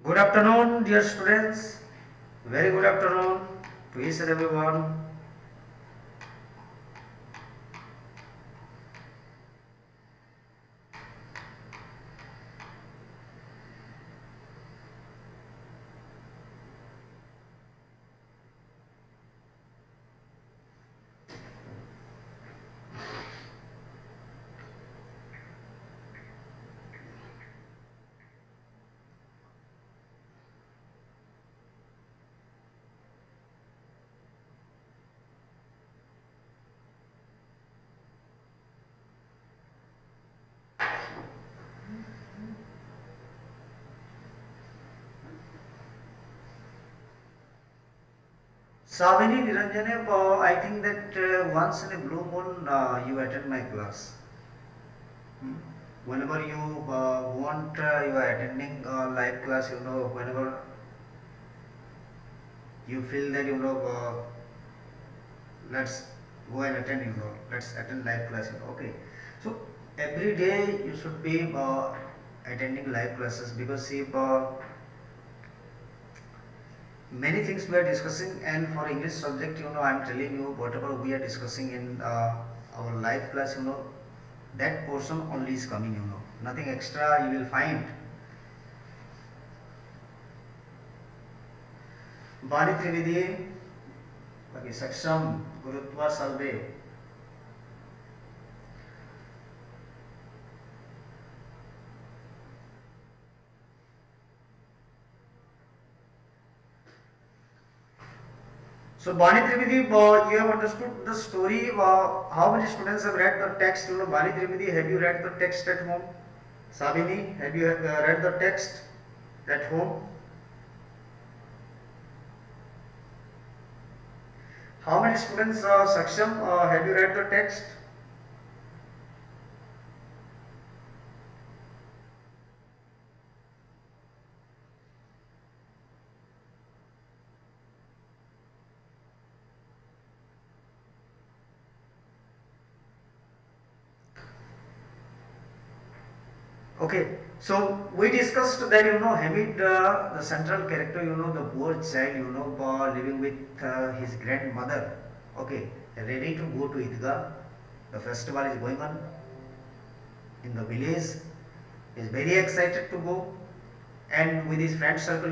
Good afternoon, dear students. Very good afternoon to each and everyone. Savini Niranjane, I think that once in a blue moon you attend my class. Hmm? Whenever you want, you are attending live class, whenever you feel that, let's go and attend, let's attend live class, okay. So, every day you should be attending live classes because see, many things we are discussing, and for English subject, I am telling you whatever we are discussing in our live class, that portion only is coming, nothing extra you will find. Bani Trivedi, bagi Saksham, Gurutva Salve. So Bani Trivedi, you have understood the story. How many students have read the text? Bani Trivedi, have you read the text at home? Sabini, have you read the text at home? How many students, Saksham, have you read the text? Okay, so we discussed that Hamid, the central character, the poor child, living with his grandmother. Okay, ready to go to Idgah. The festival is going on in the village. He is very excited to go, and with his friend circle,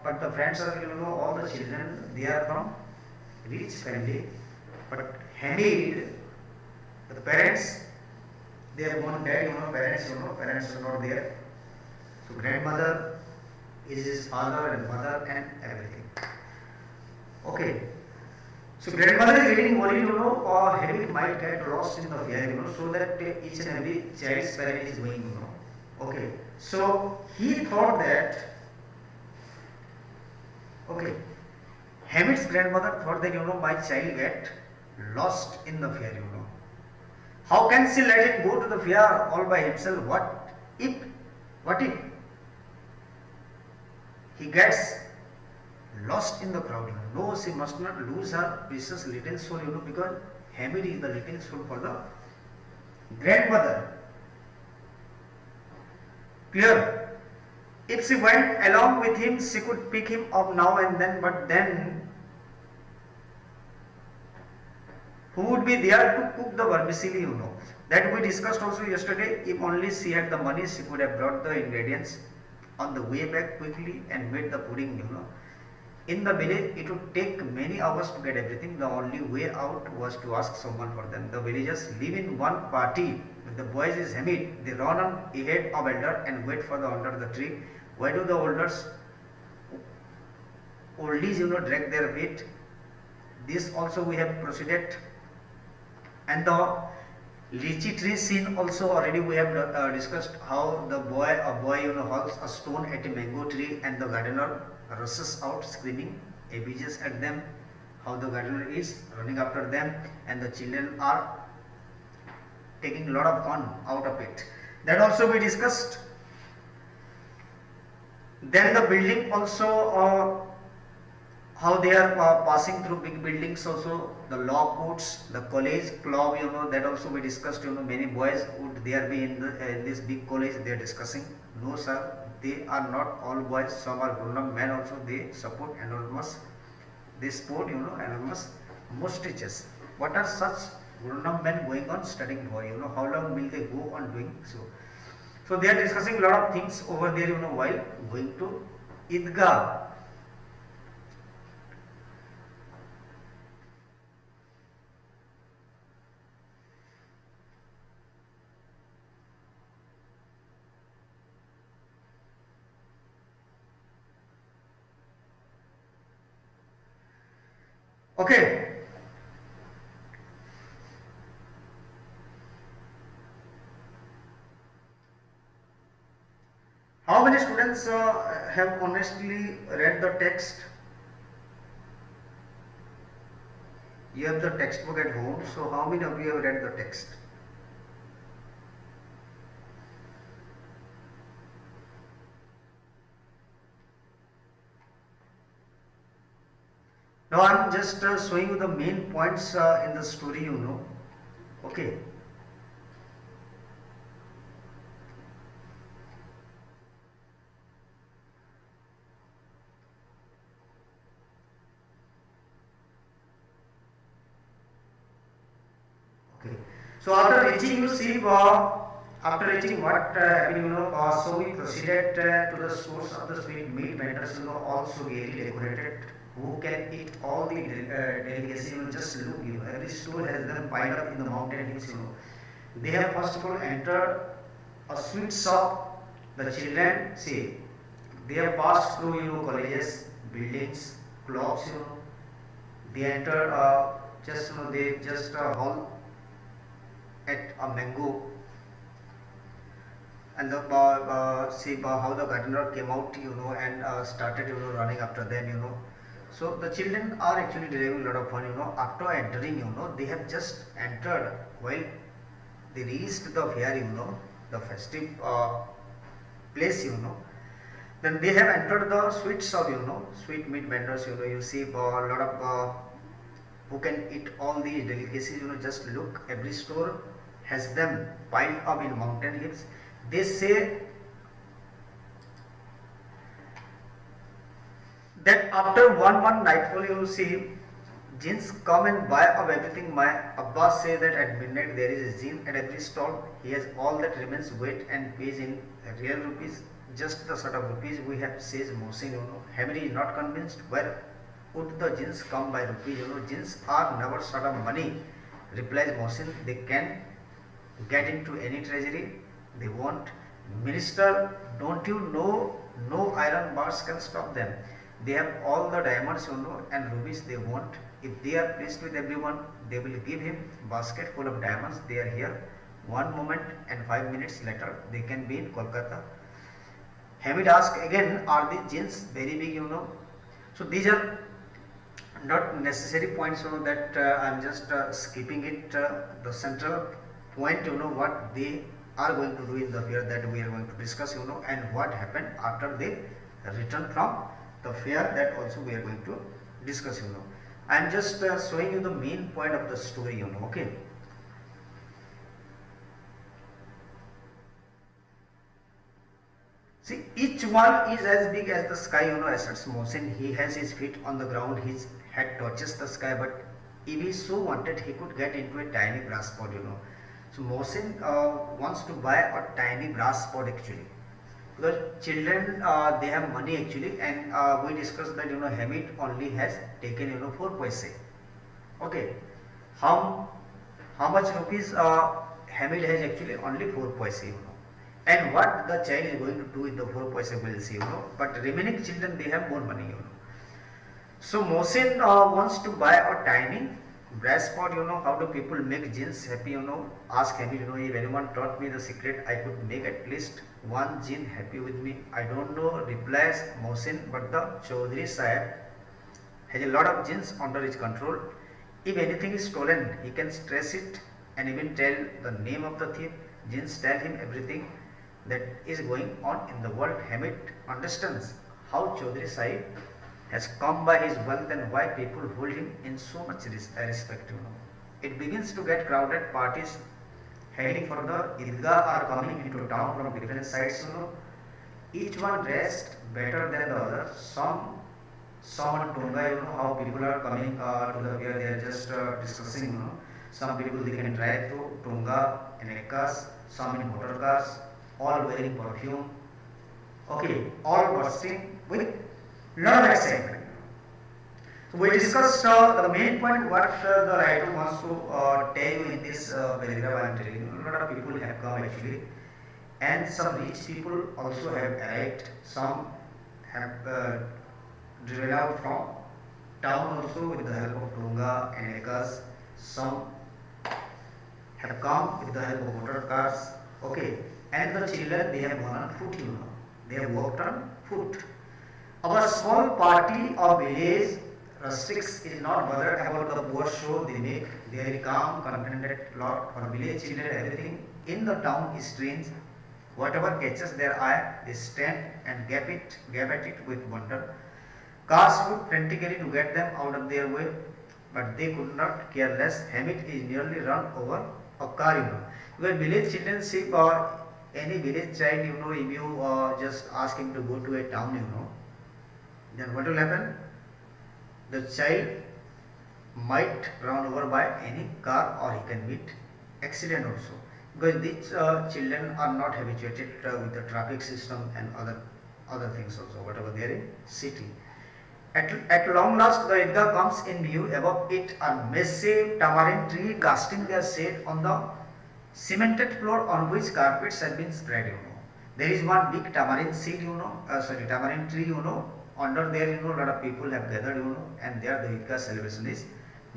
but the friend circle, all the children they are from rich family, but Hamid, the parents, they are born dead, parents are not there. So grandmother is his father and mother and everything. Okay. So grandmother is getting worried, or Hamid might get lost in the fear, so that each and every child's parent is going, Okay. So he thought that, okay, Hamid's grandmother thought that, my child get lost in the fear, How can she let him go to the fair all by himself? What if he gets lost in the crowd? No, she must not lose her precious little soul, because Hamid is the little soul for the grandmother. Clear? If she went along with him, she could pick him up now and then, but then who would be there to cook the vermicelli, That we discussed also yesterday. If only she had the money, she could have brought the ingredients on the way back quickly and made the pudding, In the village, it would take many hours to get everything. The only way out was to ask someone for them. The villagers live in one party. If the boys is Hamid, they run on ahead of elder and wait for the under the tree. Why do the oldies, drag their feet? This also we have proceeded. And the lychee tree scene also already we have discussed how a boy hurls a stone at a mango tree and the gardener rushes out screaming abuses at them, how the gardener is running after them and the children are taking a lot of fun out of it. That also we discussed. Then the building also, how they are passing through big buildings also, the law courts, the college club, that also we discussed, many boys would there be in this big college they are discussing. No sir, they are not all boys, some are grown up men also, they support anonymous, they support anonymous mustaches. What are such grown up men going on studying for? How long will they go on doing so? So they are discussing a lot of things over there, while going to Idgah. Okay. How many students have honestly read the text? You have the textbook at home, so how many of you have read the text? Now I am just showing you the main points in the story. Okay. Okay. So after reaching, after reaching what happened, so we proceeded to the source of the sweet meat vendors, also gaily decorated, who can eat all the delicacies. Just look, every store has them piled up in the mountain hills. They have first of all entered a sweet shop. The children say they have passed through, colleges, buildings, clubs. They enter just they just haul at a mango, and the see how the gardener came out, and started, running after them, So the children are actually deriving a lot of fun, after entering, they have just entered while they reached the fair, the festive place, Then they have entered the sweet shop, sweet meat vendors, you see a lot of who can eat all these delicacies, just look, every store has them piled up in mountain hills. They say that after one nightfall, see, jinns come and buy up everything. My Abbas say that at midnight there is a jinn at every stall. He has all that remains weight and pays in real rupees. Just the sort of rupees we have, says Mohsin. Hamid is not convinced. Where would the jinns come by rupees? Jinns are never sort of money, replies Mohsin. They can get into any treasury they want. Minister, don't you know no iron bars can stop them? They have all the diamonds, and rubies they want. If they are pleased with everyone, they will give him basket full of diamonds. They are here one moment, and 5 minutes later they can be in Kolkata. Hamid asked again, are the jinns very big? So these are not necessary points, that I am just skipping it. The central point, what they are going to do in the fair, that we are going to discuss, and what happened after they return from the fair, that also we are going to discuss. I am just showing you the main point of the story. Okay. See, each one is as big as the sky, asserts Mohsin. He has his feet on the ground, his head touches the sky, but if he so wanted, he could get into a tiny brass pot, So Mohsin wants to buy a tiny brass pot actually. Because children, they have money actually, and we discussed that, Hamid only has taken, 4 paise. Okay. How much rupees Hamid has actually? Only 4 paise, And what the child is going to do with the 4 paise, we will see, But remaining children, they have more money, So Mohsin wants to buy a tiny brass pot. How do people make jinns happy? Ask Hamid, if anyone taught me the secret, I could make at least one jinn happy with me. I don't know, replies Mohsin, but the Chaudhry Sahib has a lot of jinns under his control. If anything is stolen, he can stress it and even tell the name of the thief. Jinns tell him everything that is going on in the world. Hamid understands how Chaudhry Sahib has come by his wealth and why people hold him in so much respect. It begins to get crowded. Parties heading for the Idgah are coming into town from different sides. each one dressed better than the other. Some on Tonga, how people are coming to the fair, they are just discussing, some people they can drive through Tonga in a cars, some in motor cars, all wearing perfume, okay, all bursting with lot of excitement. So we discussed the main point what the writer wants to tell you in this paragraph I am telling you. A lot of people have come actually, and some rich people also have arrived. Some have driven out from town also with the help of Tunga and Ekas. Some have come with the help of motor cars. Okay, and the children they have gone on foot. They have walked on foot. Our small party of village rustics is not bothered about the poor show they make. They are calm, contented lot. Our village children, everything in the town is strange. Whatever catches their eye, they stand and gap at it with wonder. Cars would frantically to get them out of their way, but they could not care less. Hamid is nearly run over a car. Where village children see any village child, if you just ask him to go to a town, then what will happen? The child might run over by any car or he can meet accident also, because these children are not habituated with the traffic system and other things also, whatever they are in city. At long last the Idgah comes in view. Above it a massive tamarind tree casting their shade on the cemented floor on which carpets have been spread. There is one big tamarind seed, tamarind tree, under there, lot of people have gathered, and there the Idgah celebration is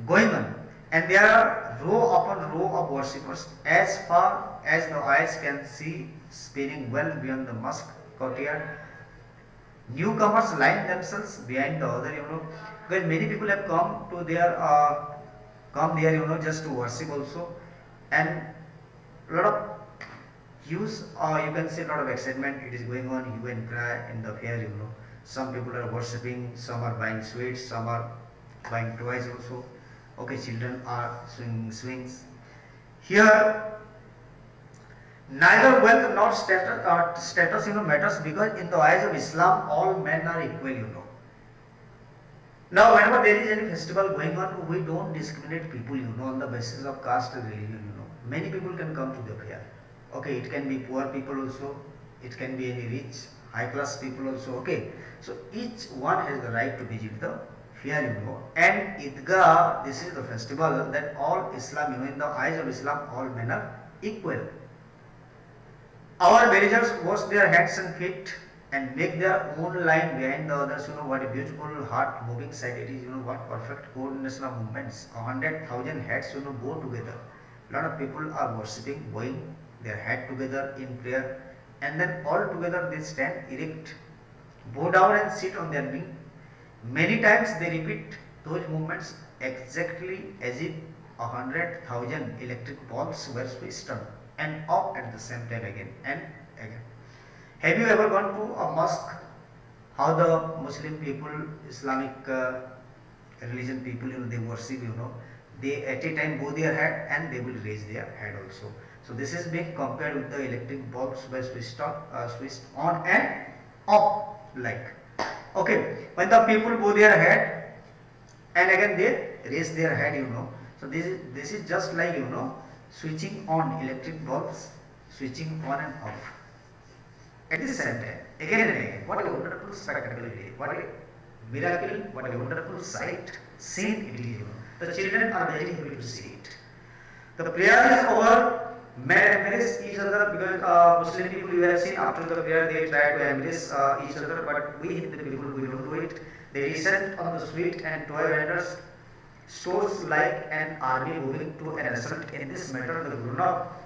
going on. And there are row upon row of worshippers as far as the eyes can see, spinning well beyond the mosque courtyard. Newcomers line themselves behind the other, because many people have come to their come there, just to worship also, and lot of use, you can see a lot of excitement. It is going on, hue and cry in the fair, Some people are worshipping, some are buying sweets, some are buying toys also. Okay, children are swinging swings. Here, neither wealth nor status matters, because in the eyes of Islam, all men are equal. Now, whenever there is any festival going on, we don't discriminate people, on the basis of caste or religion. Many people can come to the fair. Okay, it can be poor people also, it can be any rich, high class people also. Okay, so each one has the right to visit the fair, And Idgah, this is the festival that all Islam, in the eyes of Islam, all men are equal. Our villagers wash their hands and feet and make their own line behind the others. What a beautiful heart moving sight it is. What perfect coordination of movements. 100,000 heads, go together. Lot of people are worshipping, bowing their head together in prayer, and then all together they stand erect, bow down and sit on their knee. Many times they repeat those movements exactly as if 100,000 electric balls were switched on and off at the same time again and again. Have you ever gone to a mosque? How the Muslim people, Islamic religion people, they worship, they at a time bow their head and they will raise their head also. So this is being compared with the electric bulbs were switched on and off like. Okay, when the people bow their head and again they raise their head, So this is just like, switching on electric bulbs, switching on and off. At the same time, again and again, what a wonderful spectacle it is, what a miracle, what a wonderful sight, scene it is. The children are very happy to see it. The prayer is over, men embrace each other, because Muslim people you have seen after the prayer they try to embrace each other, but we Hindu people we don't do it. They descend on the street and toy vendors, stores like an army moving to an assault. In this matter, the grown-up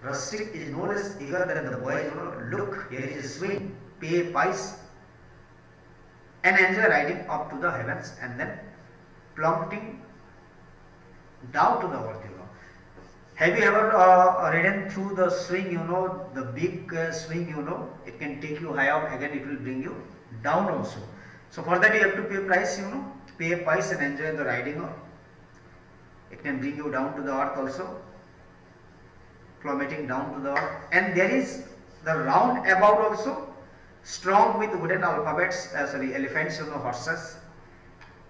rustic is no less eager than the boy. Look, here is a swing, pay pice, and enjoy riding up to the heavens and then plummeting down to the earth. Have you ever ridden through the swing? The big swing. It can take you high up. Again, it will bring you down also. So for that you have to pay price. Pay a price and enjoy the riding. It can bring you down to the earth also, plummeting down to the earth. And there is the roundabout also. strong with wooden alphabets, elephants, horses,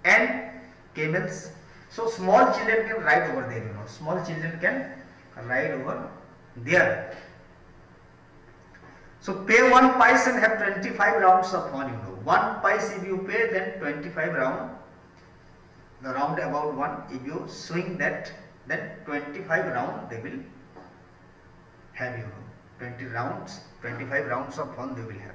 and camels. So small children can ride over there. Small children can ride over there. So pay one pice and have 25 rounds of fun. One pice if you pay, then 25 round. The round about one. If you swing that, then 25 round they will have. 20 rounds, 25 rounds of fun they will have.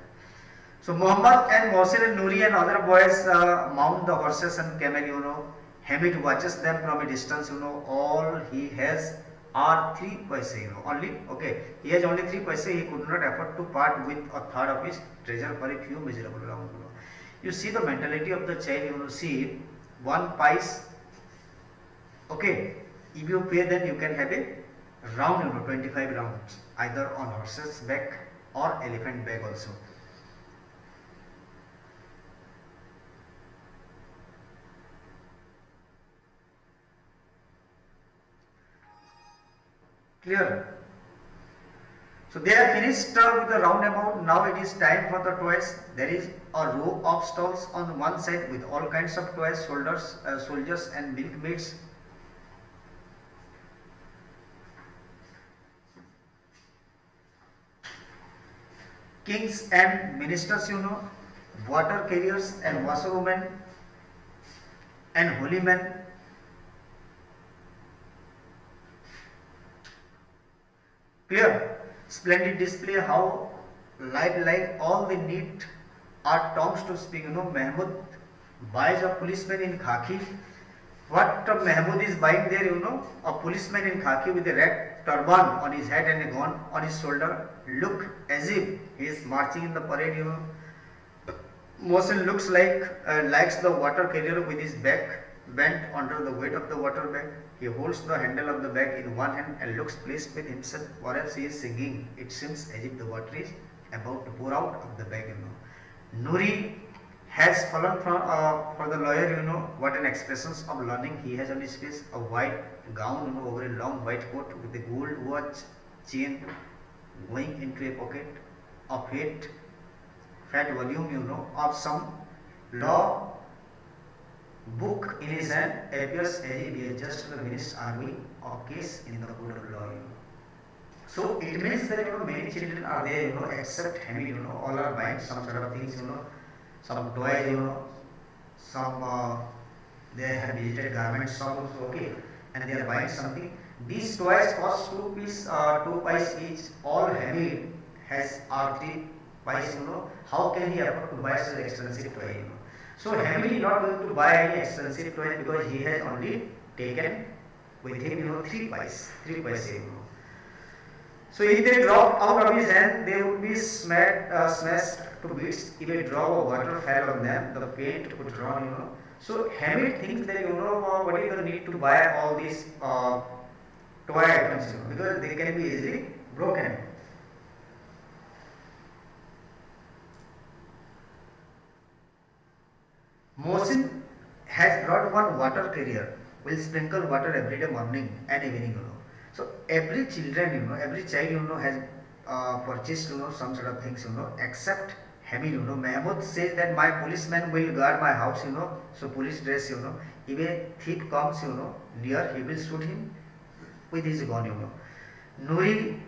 So Muhammad and Mohsin and Nuri and other boys mount the horses and camel. Hamid watches them from a distance. All he has are 3 paise. Only, okay. He has only 3 paise. He could not afford to part with a third of his treasure for a few miserable rounds. You see the mentality of the child. See, 1 pice. Okay. If you pay, then you can have a round. 25 rounds, either on horse's back or elephant back also. Clear? So they are finished with the roundabout. Now it is time for the toys. There is a row of stalls on one side with all kinds of toys, soldiers and milkmaids. Kings and ministers, water carriers and washerwomen and holy men. Clear? Splendid display, how like all the neat are tongues to speak. Mahmud buys a policeman in khaki. What Mahmud is buying there, a policeman in khaki with a red turban on his head and a gun on his shoulder, look as if he is marching in the parade. Mohsin looks likes the water carrier with his back bent under the weight of the water bag. He holds the handle of the bag in one hand and looks pleased with himself. Perhaps he is singing. It seems as if the water is about to pour out of the bag. Nuri has fallen for the lawyer. What an expressions of learning he has on his face. A white gown over a long white coat with a gold watch chain going into a pocket. A fat volume of some law book in his hand appears as if he has just finished arguing a case in the court of law. So it means that many children are there, except Hamid, all are buying some sort of things, some toys, some they have visited garment shop also, okay, and they are buying something. These toys cost 2 pice each. All Hamid has are 3 pice, How can he afford to buy such expensive toy? So Hamid is not going to buy any expensive toys because he has only taken with him, 3 pice. So if they drop out of his hand, they would be smashed to bits. If a drop of water fell on them, the paint would run. So Hamid thinks that what is the need to buy all these toy items, because they can be easily broken. Mohsin has brought one water carrier. Will sprinkle water every day, morning and evening. So every child, has purchased, some sort of things, except Hamid. Mahmud says that my policeman will guard my house, So police dress, If a thief comes, near, he will shoot him with his gun, Nuri,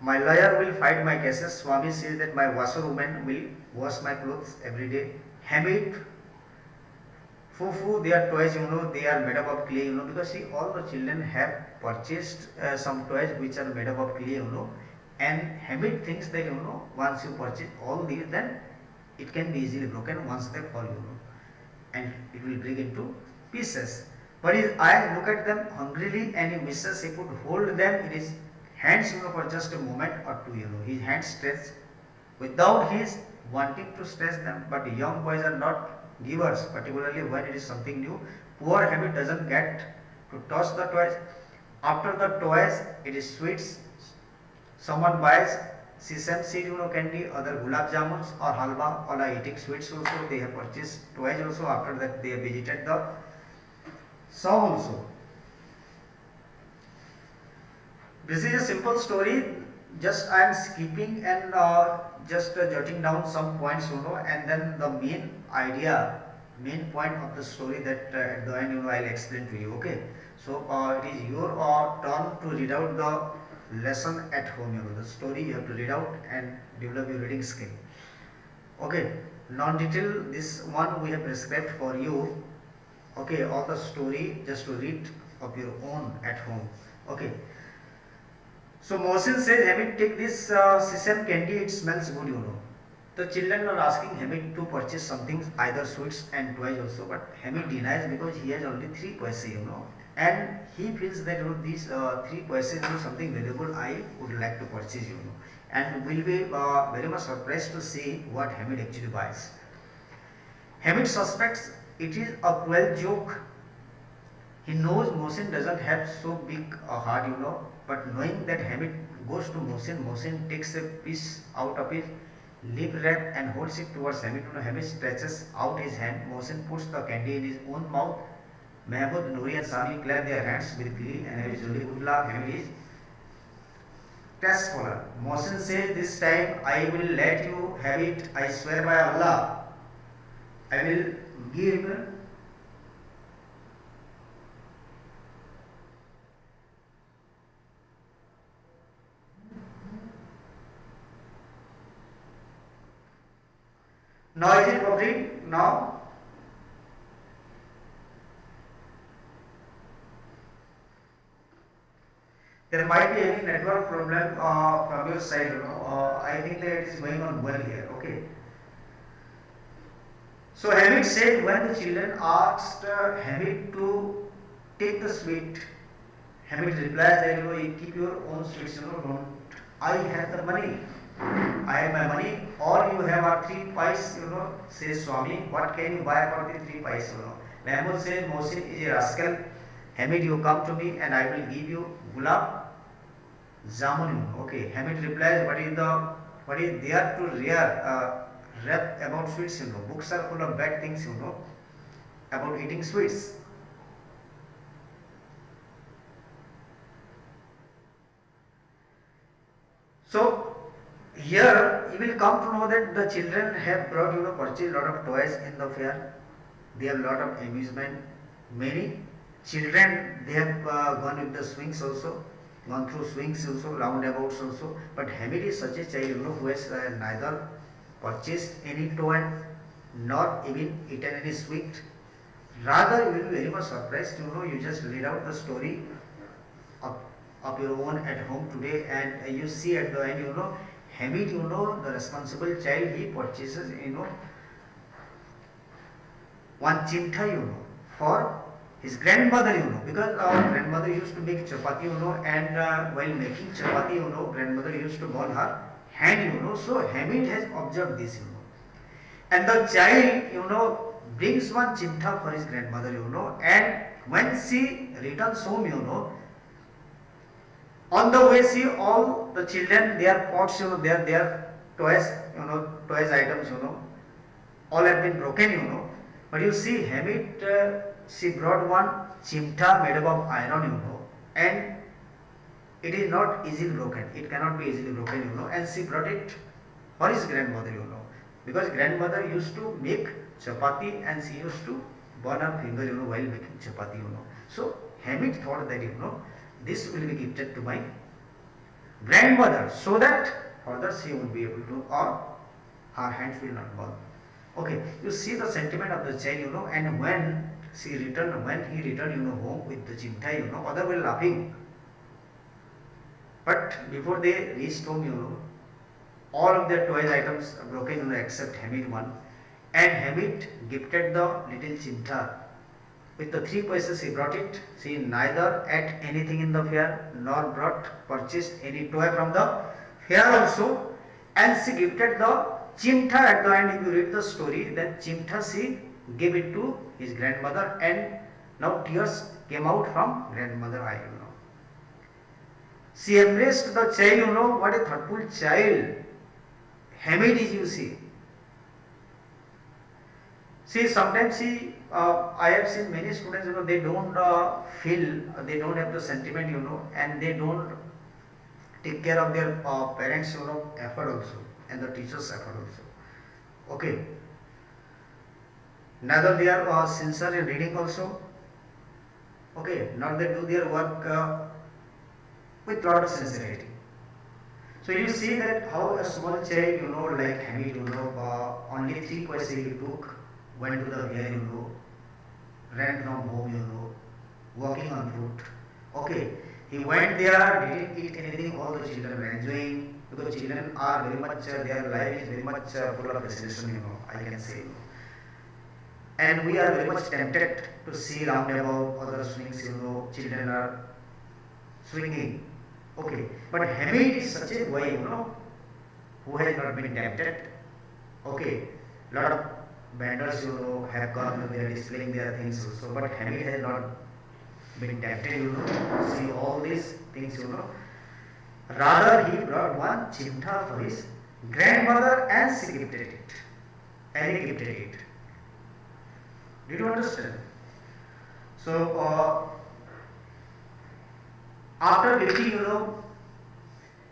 my lawyer will fight my cases. Swami says that my washerwoman will wash my clothes every day. Hamid, Fufu, their toys, they are made up of clay, because see, all the children have purchased some toys which are made up of clay, and Hamid thinks that, once you purchase all these, then it can be easily broken once they fall, and it will break into pieces. But his eyes look at them hungrily, and he wishes he could hold them in his hands, for just a moment or two, His hands stretched without his wanting to stretch them, but young boys are not givers, particularly when it is something new. Poor Hamid doesn't get to touch the toys. After the toys, it is sweets. Someone buys sesame seed, candy, other gulab jamuns or halwa. All are eating sweets also. They have purchased toys also. After that, they have visited the shop also. This is a simple story. just I am skipping and just jotting down some points, and then the main point of the story that at the end, I'll explain to you. Okay, so it is your turn to read out the lesson at home. The story you have to read out and develop your reading skill. Okay, non-detail, this one we have prescribed for you. Okay, all the story just to read of your own at home. Okay, so Mohsin says, Hamid, take this sesame candy, it smells good. The children are asking Hamid to purchase something, either sweets and toys also, but Hamid denies because he has only 3 paise. And he feels that these 3 paise is something valuable I would like to purchase. And will be very much surprised to see what Hamid actually buys. Hamid suspects it is a cruel joke. He knows Mohsin doesn't have so big a heart, but knowing that Hamid goes to Mohsin, Mohsin takes a piece out of his lip wrap and holds it towards Hamid. Hamid stretches out his hand. Mohsin puts the candy in his own mouth. Mahmoud, Nouri and Sami clap their hands with glee and Hamid is really good luck. Hamid is testful. Mohsin says, this time I will let you have it. I swear by Allah. I will give. Now is it working? Now there might be any network problem from your side. I think that it is going on well here. Okay. So Hamid said when the children asked Hamid to take the sweet, Hamid replies that you keep your own sweets. Don't. I have the money. I have my money. All you have are 3 paise. Says Swami. What can you buy for the 3 paise? Mahmoud said Mohsin is a rascal. Hamid, you come to me and I will give you gulab jamun. Okay. Hamid replies, what is there to rap about sweets? Books are full of bad things. About eating sweets. So here you will come to know that the children have brought purchased lot of toys in the fair. They have lot of amusement. Many children they have gone with the swings also, gone through swings also, roundabouts also. But Hamid is such a child who has neither purchased any toy nor even eaten any sweet. Rather, you will be very much surprised. You just read out the story of, of your own at home today, and you see at the end, Hamid, the responsible child, he purchases, one chimta, for his grandmother, because our grandmother used to make chapati, and while making chapati, grandmother used to burn her hand, so Hamid has observed this, and the child, brings one chimta for his grandmother, and when she returns home, on the way, see all the children, their pots, their toys, toys items, all have been broken, But you see, Hamid, she brought one chimta made up of iron, and it is not easily broken. It cannot be easily broken, and she brought it for his grandmother, because grandmother used to make chapati and she used to burn her finger, while making chapati, So Hamid thought that, this will be gifted to my grandmother so that further she would be able to, or her hands will not burn. Okay, you see the sentiment of the child, and when he returned, home with the chimta, other were laughing. But before they reached home, all of their toys items are broken, except Hamid one. And Hamid gifted the little chimta. With the 3 paise he brought it. She neither ate anything in the fair nor purchased any toy from the fair also. And she gifted the chimta at the end. If you read the story, then chimta she gave it to his grandmother, and now tears came out from grandmother eye. She embraced the child. What a thoughtful child Hamid is, you see. See, sometimes I have seen many students, they don't feel, they don't have the sentiment, and they don't take care of their parents effort also, and the teachers effort also. Okay, neither they are sincere in reading also. Okay, not they do their work with lot of sincerity. So you see that how a small child, like Hamid, only 3 questions he took, went to the air, ran from home, walking on foot. Okay, he went there, didn't eat anything, all the children were enjoying, because children are very much, their life is very much full of fascination, I can say. And we are very much tempted to see roundabout, other swings, children are swinging. Okay, but Hamid is such a boy, who has not been tempted. Okay, lot of vendors, have gone, they are displaying their things also, but Hamid has not been tempted, to see all these things, Rather, he brought one chimta for his grandmother and she gifted it. And he gifted it. Did you understand? So, after getting,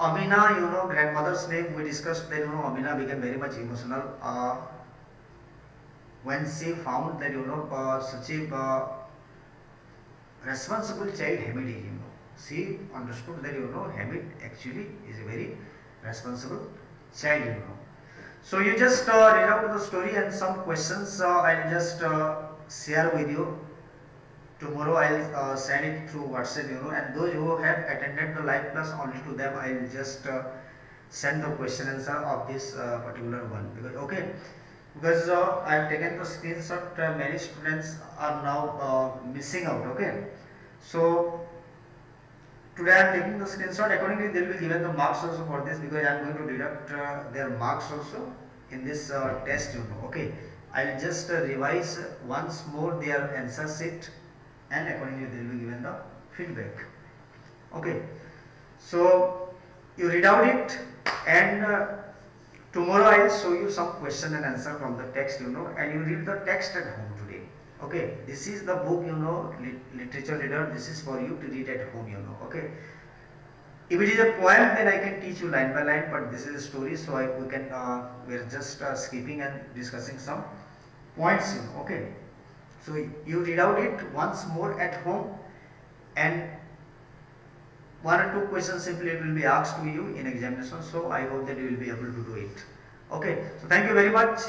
Amina, grandmother's name, we discussed that, Amina became very much emotional when she found that, such a responsible child Hamid is, She understood that, Hamid actually is a very responsible child, So you just read out the story, and some questions I'll just share with you. Tomorrow I'll send it through WhatsApp, and those who have attended the live class, only to them I'll just send the question answer of this particular one. Because I've taken the screenshot, many students are now missing out. Okay, so today I am taking the screenshot. Accordingly, they will be given the marks also for this, because I am going to deduct their marks also in this test. Okay, I'll just revise once more their answer sheet, and accordingly they will be given the feedback. Okay, so you read out it, and tomorrow I will show you some question and answer from the text, and you read the text at home today. Okay, this is the book, literature reader. This is for you to read at home, Okay, if it is a poem, then I can teach you line by line, but this is a story, so we are just skipping and discussing some points, Okay, so you read out it once more at home, and one or two questions simply it will be asked to you in examination. So I hope that you will be able to do it. Okay, so thank you very much,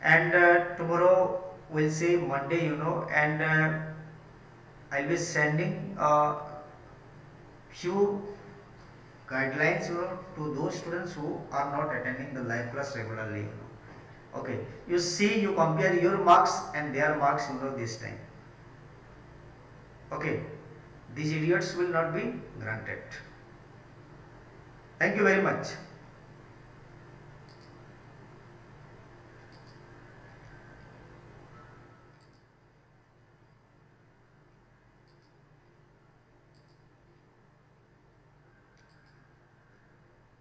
and tomorrow we'll say Monday, and I'll be sending few guidelines, to those students who are not attending the live class regularly. Okay, you see, you compare your marks and their marks, this time. Okay, these idiots will not be granted. Thank you very much.